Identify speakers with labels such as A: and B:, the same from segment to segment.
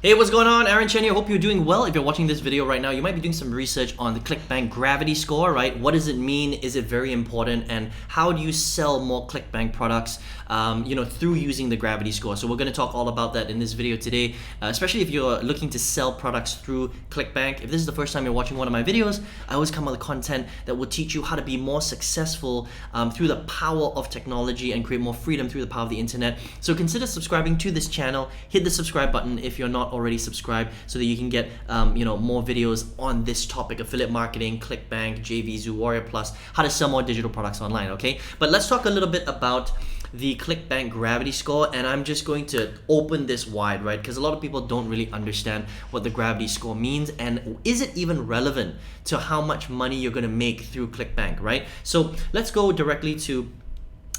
A: Hey, what's going on? Aaron Chen here. Hope you're doing well. If you're watching this video right now, you might be doing some research on the Clickbank gravity score, right? What does it mean? Is it very important? And how do you sell more Clickbank products, through using the gravity score? So we're going to talk all about that in this video today, especially if you're looking to sell products through Clickbank. If this is the first time you're watching one of my videos, I always come up with content that will teach you how to be more successful through the power of technology and create more freedom through the power of the internet. So consider subscribing to this channel. Hit the subscribe button if you're not already subscribed so that you can get more videos on this topic: affiliate marketing, Clickbank, JVZoo, Warrior Plus, how to sell more digital products online. Okay, but let's talk a little bit about the Clickbank gravity score, and I'm just going to open this wide, right? Because a lot of people don't really understand what the gravity score means, and is it even relevant to how much money you're going to make through Clickbank, right? So let's go directly to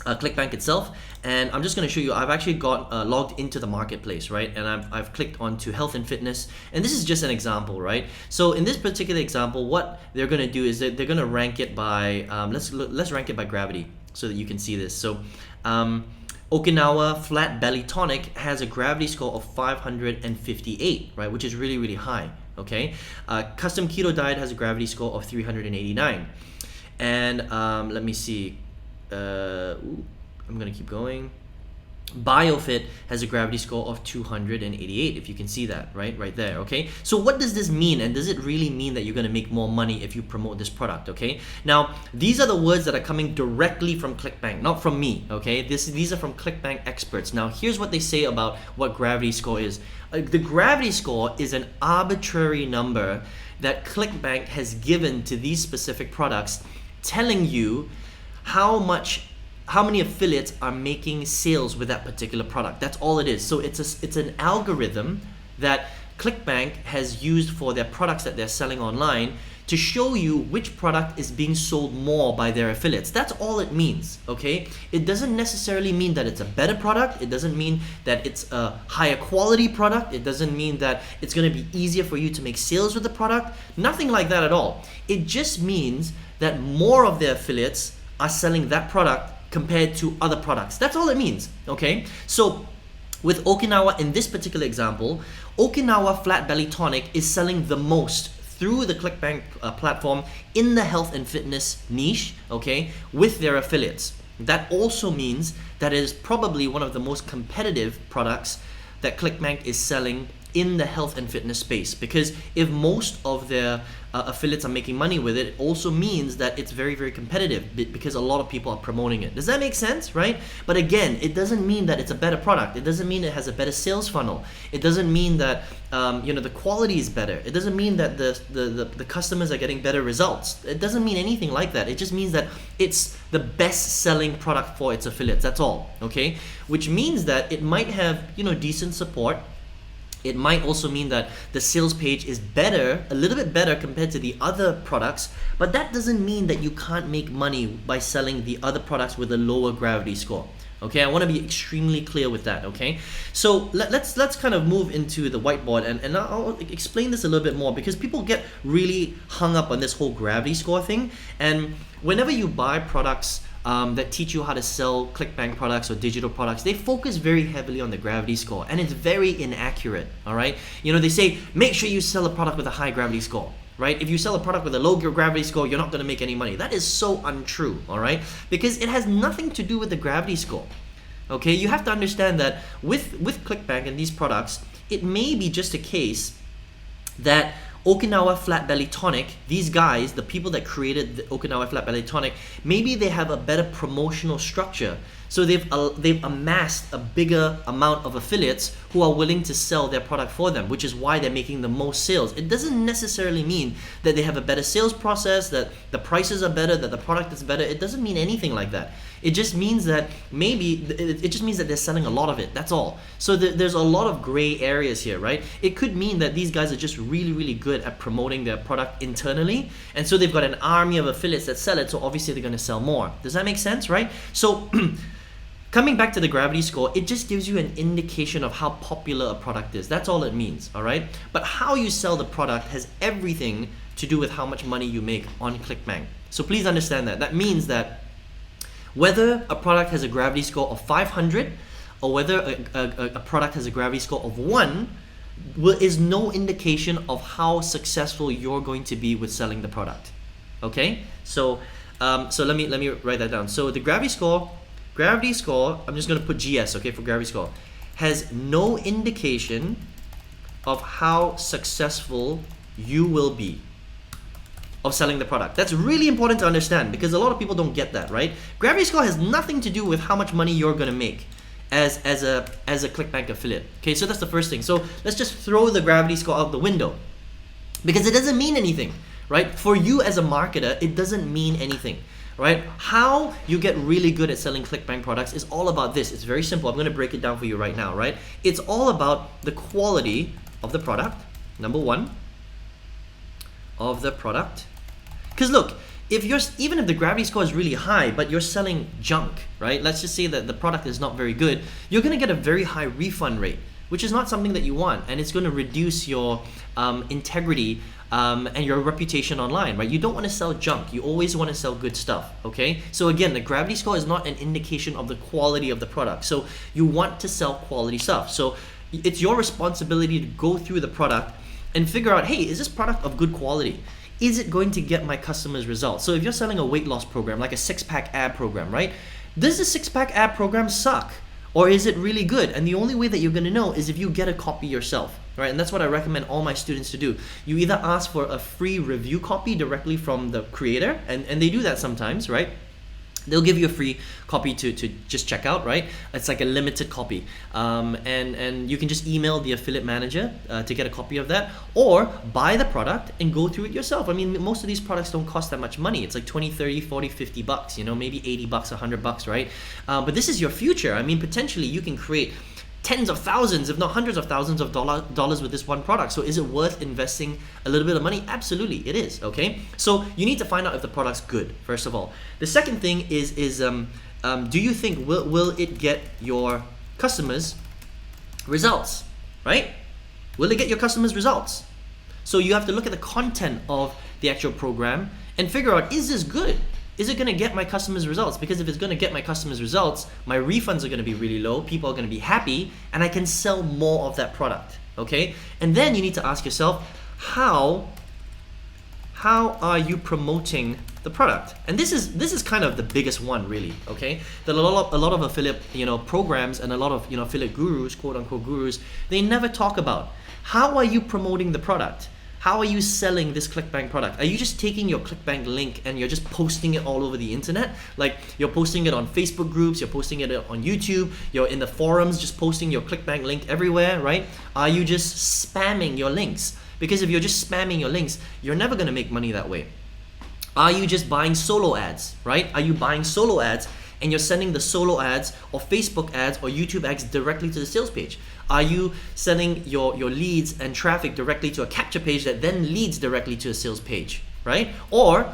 A: Clickbank itself, and I'm just going to show you. I've actually got logged into the marketplace, right? And I've clicked onto health and fitness, and this is just an example, right? So in this particular example, what they're going to do is that they're going to rank it by let's rank it by gravity so that you can see this. So Okinawa Flat Belly Tonic has a gravity score of 558, right, which is really, really high. Okay, Custom Keto Diet has a gravity score of 389, and let me see. I'm gonna keep going. BioFit has a gravity score of 288, if you can see that right there. Okay, so what does this mean, and does it really mean that you're gonna make more money if you promote this product? Okay, now these are the words that are coming directly from Clickbank, not from me. Okay, these are from Clickbank experts. Now here's what they say about what gravity score is. The gravity score is an arbitrary number that Clickbank has given to these specific products, telling you how many affiliates are making sales with that particular product. That's all it is. So it's an algorithm that Clickbank has used for their products that they're selling online to show you which product is being sold more by their affiliates. That's all it means, okay? It doesn't necessarily mean that it's a better product. It doesn't mean that it's a higher quality product. It doesn't mean that it's gonna be easier for you to make sales with the product. Nothing like that at all. It just means that more of their affiliates are selling that product compared to other products. That's all it means, okay? So with Okinawa, in this particular example, Okinawa Flat Belly Tonic is selling the most through the Clickbank platform in the health and fitness niche, okay, with their affiliates. That also means that it is probably one of the most competitive products that Clickbank is selling in the health and fitness space, because if most of their affiliates are making money with it, it also means that it's very, very competitive because a lot of people are promoting it. Does that make sense, right? But again, it doesn't mean that it's a better product. It doesn't mean it has a better sales funnel. It doesn't mean that the quality is better. It doesn't mean that the customers are getting better results. It doesn't mean anything like that. It just means that it's the best selling product for its affiliates. That's all, okay? Which means that it might have decent support. It might also mean that the sales page is better, a little bit better compared to the other products, but that doesn't mean that you can't make money by selling the other products with a lower gravity score. Okay, I want to be extremely clear with that, okay? So let's kind of move into the whiteboard, and I'll explain this a little bit more, because people get really hung up on this whole gravity score thing. And whenever you buy products that teach you how to sell Clickbank products or digital products, they focus very heavily on the gravity score, and it's very inaccurate, all right? They say, make sure you sell a product with a high gravity score, right? If you sell a product with a low gravity score, you're not gonna make any money. That is so untrue, all right? Because it has nothing to do with the gravity score, okay? You have to understand that with Clickbank and these products, it may be just a case that Okinawa Flat Belly Tonic, these guys, the people that created the Okinawa Flat Belly Tonic, maybe they have a better promotional structure. So they've amassed a bigger amount of affiliates who are willing to sell their product for them, which is why they're making the most sales. It doesn't necessarily mean that they have a better sales process, that the prices are better, that the product is better. It doesn't mean anything like that. It just means that it just means that they're selling a lot of it. That's all. So there's a lot of gray areas here, right? It could mean that these guys are just really, really good at promoting their product internally, and so they've got an army of affiliates that sell it, so obviously they're going to sell more. Does that make sense, right? So coming back to the gravity score, it just gives you an indication of how popular a product is. That's all it means, all right? But how you sell the product has everything to do with how much money you make on Clickbank. So please understand that. That means that whether a product has a gravity score of 500 or whether a product has a gravity score of 1, is no indication of how successful you're going to be with selling the product. Okay, so let me write that down. So the gravity score, I'm just going to put GS, okay, for gravity score, has no indication of how successful you will be of selling the product. That's really important to understand because a lot of people don't get that, right? Gravity score has nothing to do with how much money you're going to make as a Clickbank affiliate. Okay, so that's the first thing. So let's just throw the gravity score out the window because it doesn't mean anything, right? For you as a marketer, it doesn't mean anything, right? How you get really good at selling Clickbank products is all about this. It's very simple. I'm going to break it down for you right now, right? It's all about the quality of the product, number one, of the product. Because look, even if the gravity score is really high, but you're selling junk, right? Let's just say that the product is not very good, you're going to get a very high refund rate, which is not something that you want, and it's going to reduce your integrity and your reputation online, right? You don't want to sell junk. You always want to sell good stuff, okay? So again, the gravity score is not an indication of the quality of the product. So you want to sell quality stuff. So it's your responsibility to go through the product and figure out, hey, is this product of good quality? Is it going to get my customers results? So if you're selling a weight loss program, like a 6-pack ab program, right? Does the 6-pack ab program suck? Or is it really good? And the only way that you're gonna know is if you get a copy yourself, right? And that's what I recommend all my students to do. You either ask for a free review copy directly from the creator, and they do that sometimes, right? They'll give you a free copy to just check out, right? It's like a limited copy. And you can just email the affiliate manager to get a copy of that, or buy the product and go through it yourself. I mean, most of these products don't cost that much money. It's like 20, 30, 40, 50 bucks, you know, maybe 80 bucks, 100 bucks, right? But this is your future. I mean, potentially you can create tens of thousands, if not hundreds of thousands of dollars with this one product. So is it worth investing a little bit of money? Absolutely, it is, okay? So you need to find out if the product's good, first of all. The second thing is do you think, will it get your customers results, right? Will it get your customers results? So you have to look at the content of the actual program and figure out, is this good? Is it going to get my customers results? Because if it's going to get my customers results, my refunds are going to be really low, people are going to be happy, and I can sell more of that product, okay? And then you need to ask yourself, how are you promoting the product? And this is kind of the biggest one, really, okay? That a lot of affiliate, programs and a lot of, affiliate gurus, quote unquote gurus, they never talk about. How are you promoting the product? How are you selling this Clickbank product? Are you just taking your Clickbank link and you're just posting it all over the internet? Like you're posting it on Facebook groups, you're posting it on YouTube, you're in the forums just posting your Clickbank link everywhere, right? Are you just spamming your links? Because if you're just spamming your links, you're never gonna make money that way. Are you just buying solo ads, right? Are you buying solo ads and you're sending the solo ads or Facebook ads or YouTube ads directly to the sales page? Are you sending your leads and traffic directly to a capture page that then leads directly to a sales page, right? Or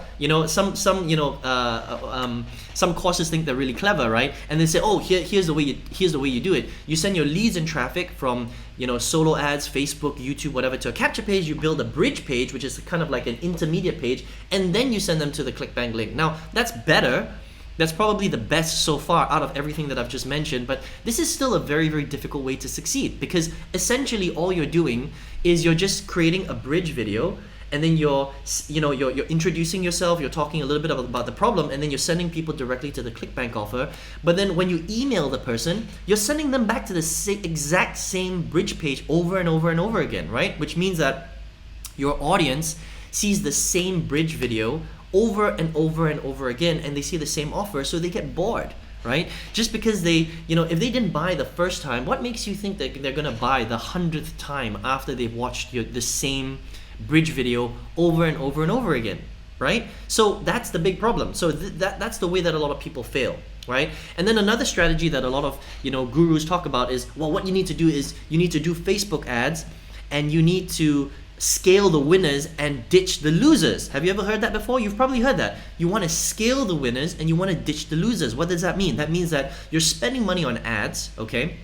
A: some courses think they're really clever, right? And they say, oh, here's the way you do it. You send your leads and traffic from solo ads, Facebook, YouTube, whatever, to a capture page. You build a bridge page, which is kind of like an intermediate page, and then you send them to the Clickbank link. Now that's better. That's probably the best so far out of everything that I've just mentioned, but this is still a very, very difficult way to succeed because essentially all you're doing is you're just creating a bridge video and then you're introducing yourself, you're talking a little bit about the problem, and then you're sending people directly to the Clickbank offer. But then when you email the person, you're sending them back to the exact same bridge page over and over and over again, right? Which means that your audience sees the same bridge video over and over and over again, and they see the same offer, so they get bored, right? Just because they, if they didn't buy the first time, what makes you think that they're gonna buy the 100th time after they've watched the same bridge video over and over and over again, right? So that's the big problem. So that's the way that a lot of people fail, right? And then another strategy that a lot of gurus talk about is, well, what you need to do is you need to do Facebook ads, and you need to scale the winners and ditch the losers. Have you ever heard that before? You've probably heard that. You want to scale the winners and you want to ditch the losers. What does that mean? That means that you're spending money on ads, okay?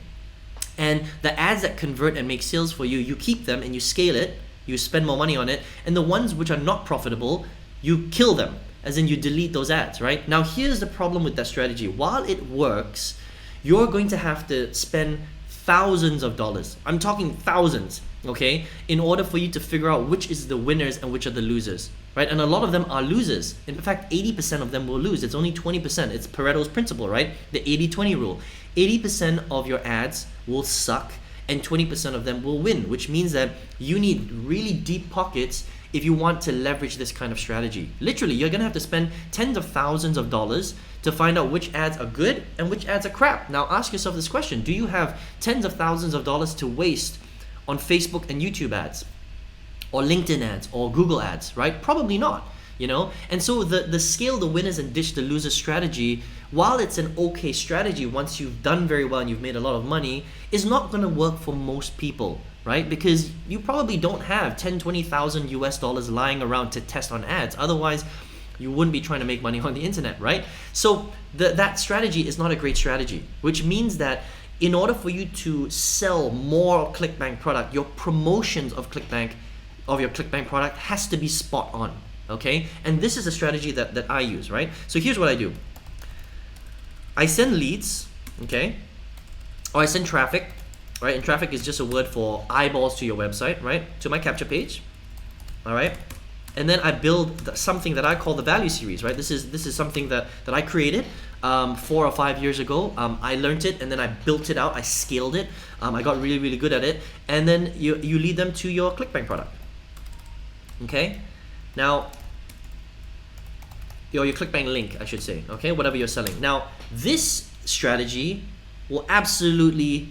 A: And the ads that convert and make sales for you, you keep them and you scale it, you spend more money on it, and the ones which are not profitable, you kill them, as in you delete those ads, right? Now here's the problem with that strategy. While it works, you're going to have to spend thousands of dollars. I'm talking thousands, okay, in order for you to figure out which is the winners and which are the losers, right? And a lot of them are losers. In fact, 80% of them will lose. It's only 20%. It's Pareto's principle, right? The 80-20 rule. 80% of your ads will suck and 20% of them will win, which means that you need really deep pockets if you want to leverage this kind of strategy. Literally, you're gonna have to spend tens of thousands of dollars to find out which ads are good and which ads are crap. Now ask yourself this question: do you have tens of thousands of dollars to waste on Facebook and YouTube ads, or LinkedIn ads, or Google ads, right? Probably not, you know? And so the scale the winners and ditch the losers strategy, while it's an okay strategy once you've done very well and you've made a lot of money, is not gonna work for most people, right? Because you probably don't have 10, 20,000 US dollars lying around to test on ads. Otherwise, you wouldn't be trying to make money on the internet, right? So that strategy is not a great strategy, which means that in order for you to sell more Clickbank product, your promotions of your Clickbank product has to be spot on, okay? And this is a strategy that I use, right? So here's what I do. I send leads, okay? Or I send traffic, right? And traffic is just a word for eyeballs to your website, right? To my capture page, all right? And then I build something that I call the value series, right? This is something that I created 4 or 5 years ago. I learned it and then I built it out. I scaled it. I got really, really good at it. And then you lead them to your Clickbank product. Okay? Now, your Clickbank link, I should say. Okay? Whatever you're selling. Now, this strategy will absolutely,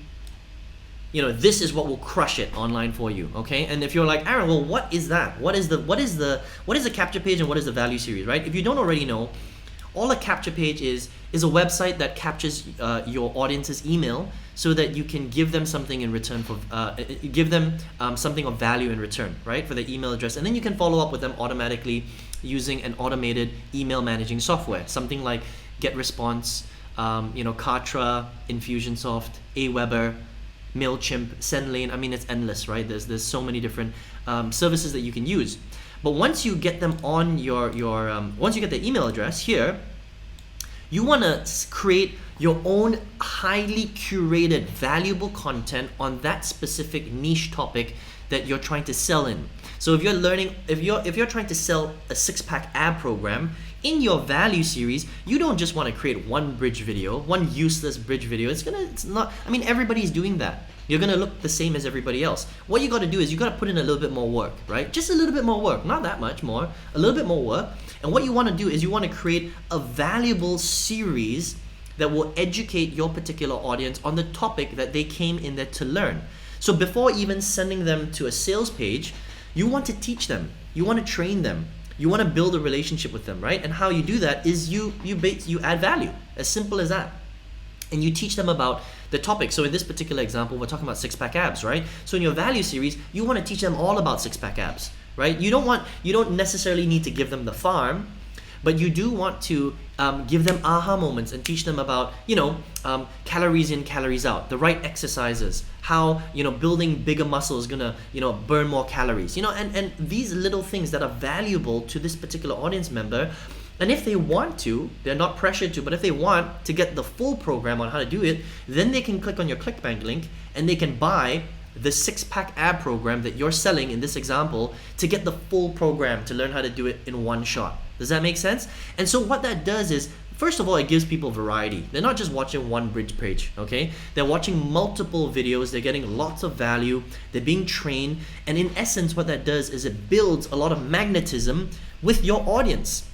A: this is what will crush it online for you, okay? And if you're like, Aaron, well, what is that? What is the capture page and what is the value series, right? If you don't already know, all a capture page is a website that captures your audience's email so that you can give them something in return for, something of value in return, right? For their email address. And then you can follow up with them automatically using an automated email managing software, something like GetResponse, Kartra, Infusionsoft, Aweber, MailChimp, SendLane. I mean, it's endless, right? There's so many different services that you can use. But once you get them on once you get the email address here, you want to create your own highly curated, valuable content on that specific niche topic that you're trying to sell in. So if you're trying to sell a 6-pack ad program, in your value series, you don't just want to create one bridge video, one useless bridge video. Everybody's doing that. You're gonna look the same as everybody else. What you gotta do is you gotta put in a little bit more work, right? Just a little bit more work, not that much more, a little bit more work. And what you wanna do is you wanna create a valuable series that will educate your particular audience on the topic that they came in there to learn. So before even sending them to a sales page, you want to teach them, you want to train them, you want to build a relationship with them, right? And how you do that is you add value, as simple as that. And you teach them about the topic. So in this particular example, we're talking about 6-pack abs, right? So in your value series, you want to teach them all about 6-pack abs, right? You don't necessarily need to give them the farm, but you do want to give them aha moments and teach them about, calories in, calories out, the right exercises, how, building bigger muscle is gonna, burn more calories, and these little things that are valuable to this particular audience member. And if they want to, they're not pressured to, but if they want to get the full program on how to do it, then they can click on your Clickbank link and they can buy the 6-pack ab program that you're selling in this example to get the full program to learn how to do it in one shot. Does that make sense? And so what that does is, first of all, it gives people variety. They're not just watching one bridge page, okay? They're watching multiple videos, they're getting lots of value, they're being trained, and in essence what that does is it builds a lot of magnetism with your audience.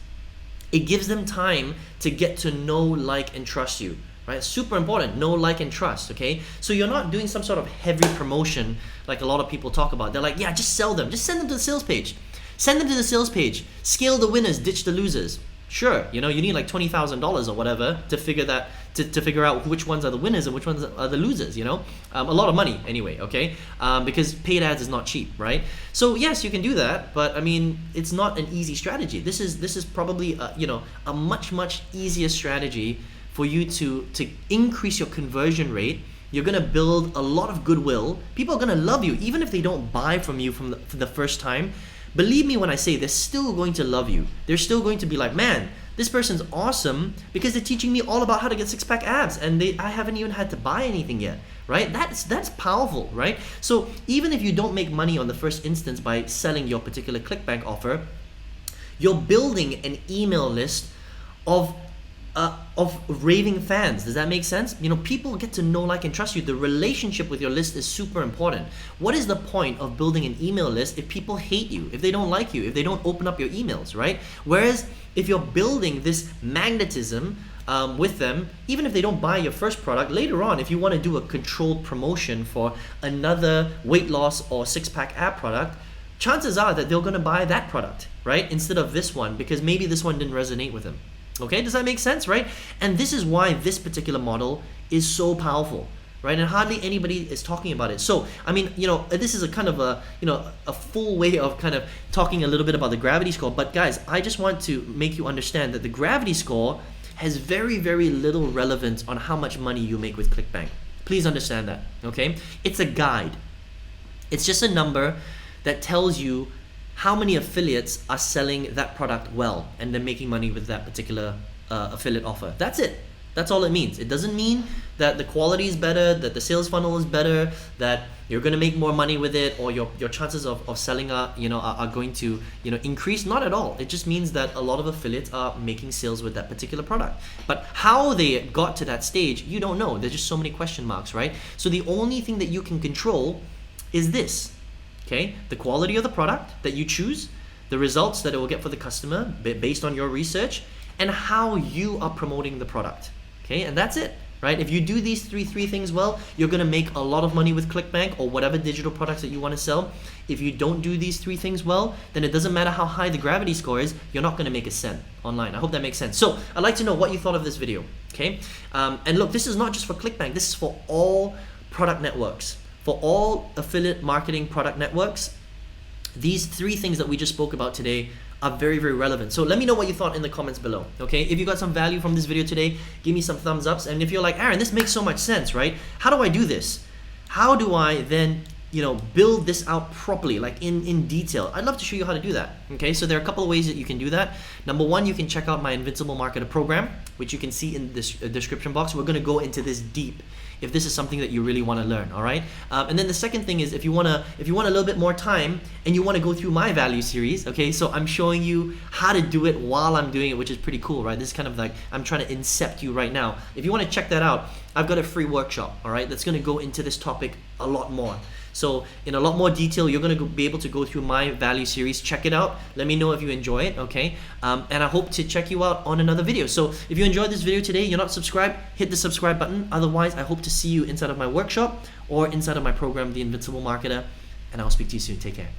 A: It gives them time to get to know, like, and trust you, right? Super important, know, like, and trust, okay? So you're not doing some sort of heavy promotion like a lot of people talk about. They're like, yeah, just sell them, just send them to the sales page. Send them to the sales page, scale the winners, ditch the losers. Sure, you need like $20,000 or whatever to figure out which ones are the winners and which ones are the losers, a lot of money anyway, okay? Because paid ads is not cheap, right? So yes, you can do that, but I mean, it's not an easy strategy. This is probably a much easier strategy for you to increase your conversion rate. You're gonna build a lot of goodwill. People are gonna love you, even if they don't buy from you for the first time. Believe me when I say they're still going to love you. They're still going to be like, man, this person's awesome because they're teaching me all about how to get six-pack abs, and I haven't even had to buy anything yet, right? That's powerful, right? So even if you don't make money on the first instance by selling your particular ClickBank offer, you're building an email list of raving fans. Does that make sense? You know, people get to know, like, and trust you. The relationship with your list is super important. What is the point of building an email list if people hate you, if they don't like you, if they don't open up your emails, right? Whereas if you're building this magnetism with them, even if they don't buy your first product, later on, if you want to do a controlled promotion for another weight loss or six-pack ab product, chances are that they're going to buy that product, right? Instead of this one, because maybe this one didn't resonate with them. Okay, does that make sense, right? And this is why this particular model is so powerful, right? And hardly anybody is talking about it. So, I mean, you know, this is a kind of a, you know, a full way of kind of talking a little bit about the gravity score. But guys, I just want to make you understand that the gravity score has very, very little relevance on how much money you make with ClickBank. Please understand that, okay? It's a guide. It's just a number that tells you how many affiliates are selling that product well and they're making money with that particular affiliate offer. That's it. That's all it means. It doesn't mean that the quality is better, that the sales funnel is better, that you're going to make more money with it, or your chances of selling are going to increase. Not at all. It just means that a lot of affiliates are making sales with that particular product. But how they got to that stage, you don't know. There's just so many question marks, right? So the only thing that you can control is this. Okay, the quality of the product that you choose, the results that it will get for the customer based on your research, and how you are promoting the product. Okay, and that's it, right? If you do these three things well, you're gonna make a lot of money with ClickBank or whatever digital products that you want to sell. If you don't do these three things well, then it doesn't matter how high the gravity score is, you're not gonna make a cent online. I hope that makes sense. So I'd like to know what you thought of this video, okay? And look, this is not just for ClickBank, this is for all product networks. For all affiliate marketing product networks, these three things that we just spoke about today are very, very relevant. So let me know what you thought in the comments below, okay? If you got some value from this video today, give me some thumbs ups. And if you're like, Aaron, this makes so much sense, right? How do I do this? How do I then, build this out properly, like in detail? I'd love to show you how to do that, okay? So there are a couple of ways that you can do that. Number one, you can check out my Invincible Marketer program, which you can see in this description box. We're gonna go into this deep if this is something that you really want to learn, all right? And then the second thing is if you want a little bit more time and you want to go through my value series, okay? So I'm showing you how to do it while I'm doing it, which is pretty cool, right? This is kind of like I'm trying to incept you right now. If you want to check that out, I've got a free workshop, all right? That's going to go into this topic a lot more. So in a lot more detail, you're going to be able to go through my value series. Check it out. Let me know if you enjoy it, okay? And I hope to check you out on another video. So if you enjoyed this video today, you're not subscribed, hit the subscribe button. Otherwise, I hope to see you inside of my workshop or inside of my program, The Invincible Marketer. And I'll speak to you soon. Take care.